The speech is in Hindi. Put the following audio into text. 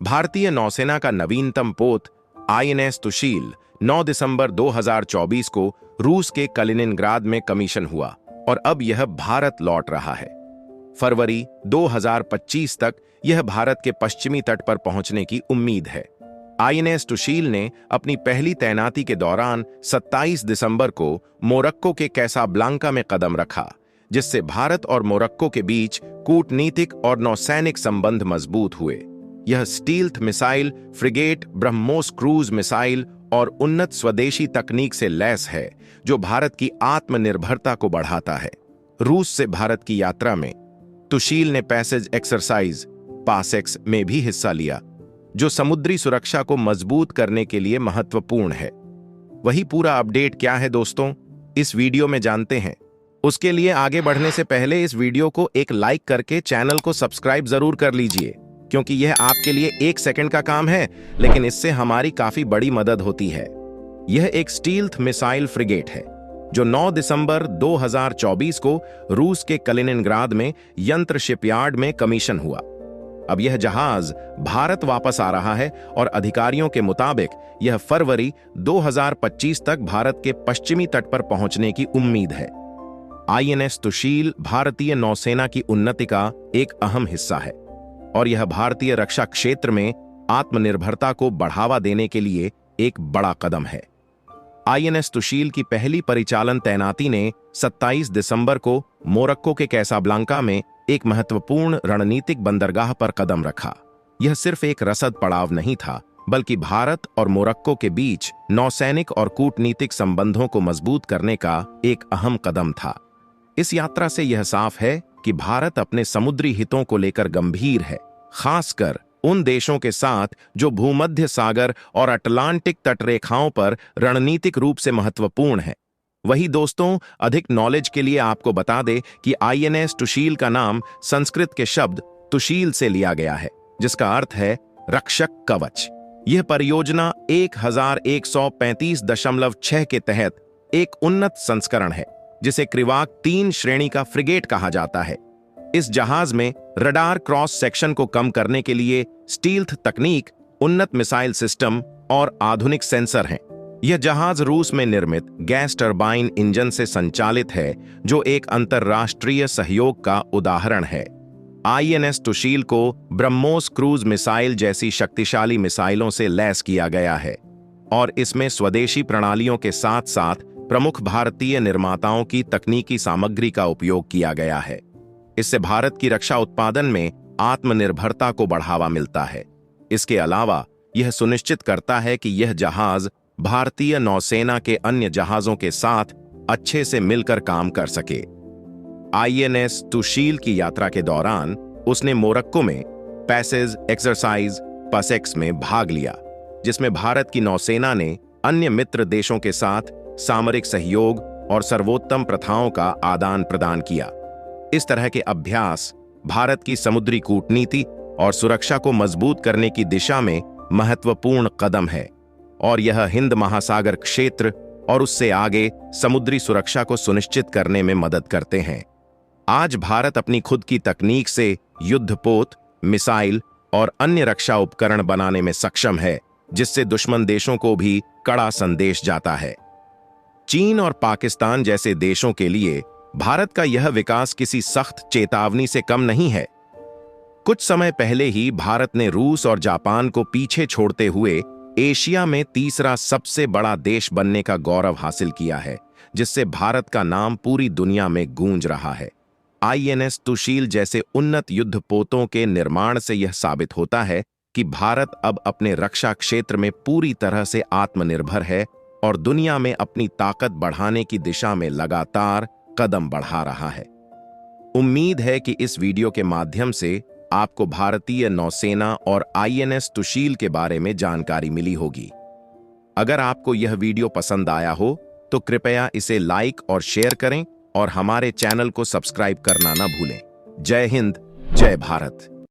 भारतीय नौसेना का नवीनतम पोत आईएनएस तुशील 9 दिसंबर 2024 को रूस के कलिनिनग्राद में कमीशन हुआ और अब यह भारत लौट रहा है। फरवरी 2025 तक यह भारत के पश्चिमी तट पर पहुंचने की उम्मीद है। आईएनएस तुशील ने अपनी पहली तैनाती के दौरान 27 दिसंबर को मोरक्को के कैसाब्लांका में कदम रखा, जिससे भारत और मोरक्को के बीच कूटनीतिक और नौसैनिक संबंध मजबूत हुए। यह stealth missile frigate, BrahMos cruise missile और उन्नत स्वदेशी तकनीक से लैस है, जो भारत की आत्मनिर्भरता को बढ़ाता है। रूस से भारत की यात्रा में तुशील ने पैसेज एक्सरसाइज पासेक्स में भी हिस्सा लिया, जो समुद्री सुरक्षा को मजबूत करने के लिए महत्वपूर्ण है। वही पूरा अपडेट क्या है दोस्तों, इस वीडियो में जानते हैं। उसके लिए आगे बढ़ने से पहले इस वीडियो को एक लाइक करके चैनल को सब्सक्राइब जरूर कर लीजिए, क्योंकि यह आपके लिए 1 सेकंड का काम है, लेकिन इससे हमारी काफी बड़ी मदद होती है। यह एक स्टील्थ मिसाइल फ्रिगेट है, जो 9 दिसंबर 2024 को रूस के कलिनिनग्राद में यंत्र शिपयार्ड में कमीशन हुआ। अब यह जहाज भारत वापस आ रहा है और अधिकारियों के मुताबिक यह फरवरी 2025 तक भारत के पश्चिमी तट पर पहुंचने की उम्मीद है। आईएनएस तुशील भारतीय नौसेना की उन्नति का एक अहम हिस्सा है और यह भारतीय रक्षा क्षेत्र में आत्मनिर्भरता को बढ़ावा देने के लिए एक बड़ा कदम है। आईएनएस तुशील की पहली परिचालन तैनाती ने 27 दिसंबर को मोरक्को के कैसाब्लांका में एक महत्वपूर्ण रणनीतिक बंदरगाह पर कदम रखा। यह सिर्फ एक रसद पड़ाव नहीं था, बल्कि भारत और मोरक्को के बीच नौसैनिक और कूटनीतिक संबंधों को मजबूत करने का एक अहम कदम था। इस यात्रा से यह साफ है कि भारत अपने समुद्री हितों को लेकर गंभीर है, खासकर उन देशों के साथ जो भूमध्य सागर और अटलांटिक तटरेखाओं पर रणनीतिक रूप से महत्वपूर्ण है। वही दोस्तों, अधिक नॉलेज के लिए आपको बता दे कि आईएनएस तुशील का नाम संस्कृत के शब्द तुशील से लिया गया है, जिसका अर्थ है रक्षक कवच। यह परियोजना 1135.6 के तहत एक उन्नत संस्करण है, जिसे क्रिवाक 3 श्रेणी का फ्रिगेट कहा जाता है। इस जहाज में रडार क्रॉस सेक्शन को कम करने के लिए स्टील्थ तकनीक, उन्नत मिसाइल सिस्टम और आधुनिक सेंसर हैं। यह जहाज रूस में निर्मित गैस टरबाइन इंजन से संचालित है, जो एक अंतर्राष्ट्रीय सहयोग का उदाहरण है। आईएनएस तुशील को ब्रह्मोस क्रूज मिसाइल जैसी शक्तिशाली मिसाइलों से लैस किया गया है और इसमें स्वदेशी प्रणालियों के साथ साथ प्रमुख भारतीय निर्माताओं की तकनीकी सामग्री का उपयोग किया गया है। इससे भारत की रक्षा उत्पादन में आत्मनिर्भरता को बढ़ावा मिलता है। इसके अलावा यह सुनिश्चित करता है कि यह जहाज भारतीय नौसेना के अन्य जहाजों के साथ अच्छे से मिलकर काम कर सके। आईएनएस तुशील की यात्रा के दौरान उसने मोरक्को में पैसेज एक्सरसाइज पासेक्स में भाग लिया, जिसमें भारत की नौसेना ने अन्य मित्र देशों के साथ सामरिक सहयोग और सर्वोत्तम प्रथाओं का आदान प्रदान किया। इस तरह के अभ्यास भारत की समुद्री कूटनीति और सुरक्षा को मजबूत करने की दिशा में महत्वपूर्ण कदम है और यह हिंद महासागर क्षेत्र और उससे आगे समुद्री सुरक्षा को सुनिश्चित करने में मदद करते हैं। आज भारत अपनी खुद की तकनीक से युद्धपोत, मिसाइल और अन्य रक्षा उपकरण बनाने में सक्षम है, जिससे दुश्मन देशों को भी कड़ा संदेश जाता है। चीन और पाकिस्तान जैसे देशों के लिए भारत का यह विकास किसी सख्त चेतावनी से कम नहीं है। कुछ समय पहले ही भारत ने रूस और जापान को पीछे छोड़ते हुए एशिया में तीसरा सबसे बड़ा देश बनने का गौरव हासिल किया है, जिससे भारत का नाम पूरी दुनिया में गूंज रहा है। आईएनएस तुशील जैसे उन्नत युद्धपोतों के निर्माण से यह साबित होता है कि भारत अब अपने रक्षा क्षेत्र में पूरी तरह से आत्मनिर्भर है और दुनिया में अपनी ताकत बढ़ाने की दिशा में लगातार कदम बढ़ा रहा है। उम्मीद है कि इस वीडियो के माध्यम से आपको भारतीय नौसेना और आईएनएस तुशील के बारे में जानकारी मिली होगी। अगर आपको यह वीडियो पसंद आया हो तो कृपया इसे लाइक और शेयर करें और हमारे चैनल को सब्सक्राइब करना न भूलें। जय हिंद, जय भारत।